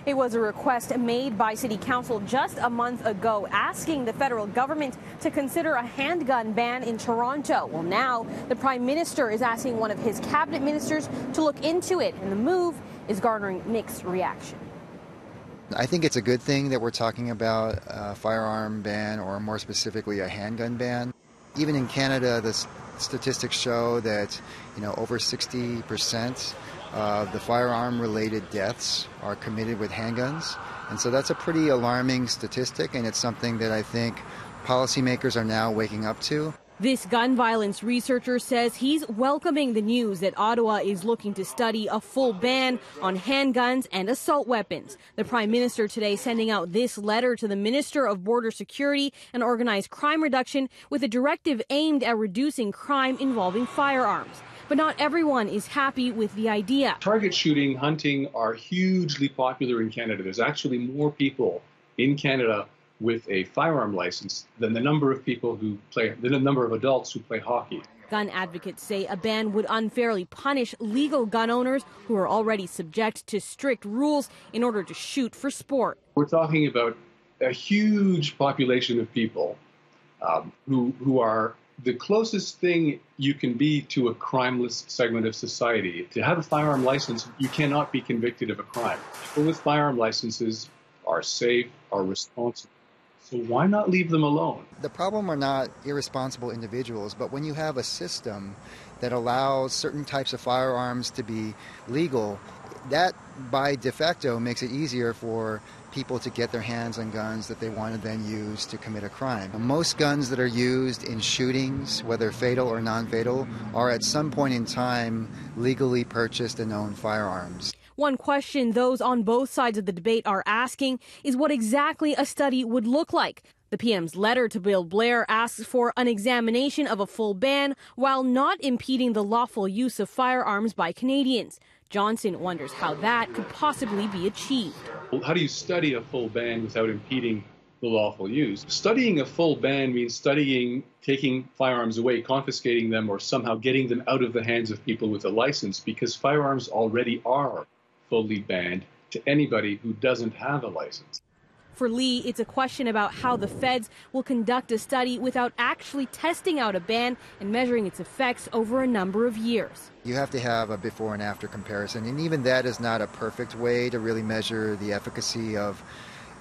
It was a request made by City Council just a month ago, asking the federal government to consider a handgun ban in Toronto. Well, now the Prime Minister is asking one of his cabinet ministers to look into it, and the move is garnering mixed reaction. I think it's a good thing that we're talking about a firearm ban, or more specifically a handgun ban. Even in Canada, the statistics show that over 60% of the firearm-related deaths are committed with handguns. And so that's a pretty alarming statistic, and it's something that I think policymakers are now waking up to. This gun violence researcher says he's welcoming the news that Ottawa is looking to study a full ban on handguns and assault weapons. The Prime Minister today sending out this letter to the Minister of Border Security and Organized Crime Reduction with a directive aimed at reducing crime involving firearms. But not everyone is happy with the idea. Target shooting, hunting are hugely popular in Canada. There's actually more people in Canada with a firearm license than the number of adults who play hockey. Gun advocates say a ban would unfairly punish legal gun owners who are already subject to strict rules in order to shoot for sport. We're talking about a huge population of people who are the closest thing you can be to a crimeless segment of society. To have a firearm license, you cannot be convicted of a crime. People with firearm licenses are safe, are responsible. So why not leave them alone? The problem are not irresponsible individuals, but when you have a system that allows certain types of firearms to be legal, that by de facto makes it easier for people to get their hands on guns that they want to then use to commit a crime. Most guns that are used in shootings, whether fatal or non-fatal, are at some point in time legally purchased and owned firearms. One question those on both sides of the debate are asking is what exactly a study would look like. The PM's letter to Bill Blair asks for an examination of a full ban while not impeding the lawful use of firearms by Canadians. Johnson wonders how that could possibly be achieved. How do you study a full ban without impeding the lawful use? Studying a full ban means taking firearms away, confiscating them, or somehow getting them out of the hands of people with a license, because firearms already are fully banned to anybody who doesn't have a license. For Lee, it's a question about how the feds will conduct a study without actually testing out a ban and measuring its effects over a number of years. You have to have a before and after comparison, and even that is not a perfect way to really measure the efficacy of,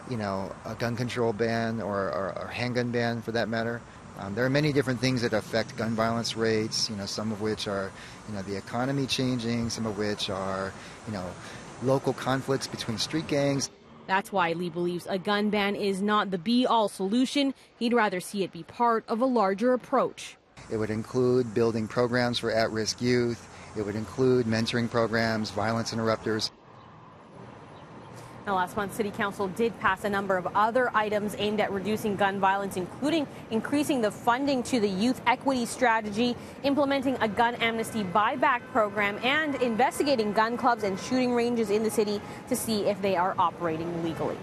a gun control ban or a handgun ban for that matter. There are many different things that affect gun violence rates, some of which are, the economy changing, some of which are, local conflicts between street gangs. That's why Lee believes a gun ban is not the be-all solution. He'd rather see it be part of a larger approach. It would include building programs for at-risk youth. It would include mentoring programs, violence interrupters. Now, last month, City Council did pass a number of other items aimed at reducing gun violence, including increasing the funding to the youth equity strategy, implementing a gun amnesty buyback program, and investigating gun clubs and shooting ranges in the city to see if they are operating legally.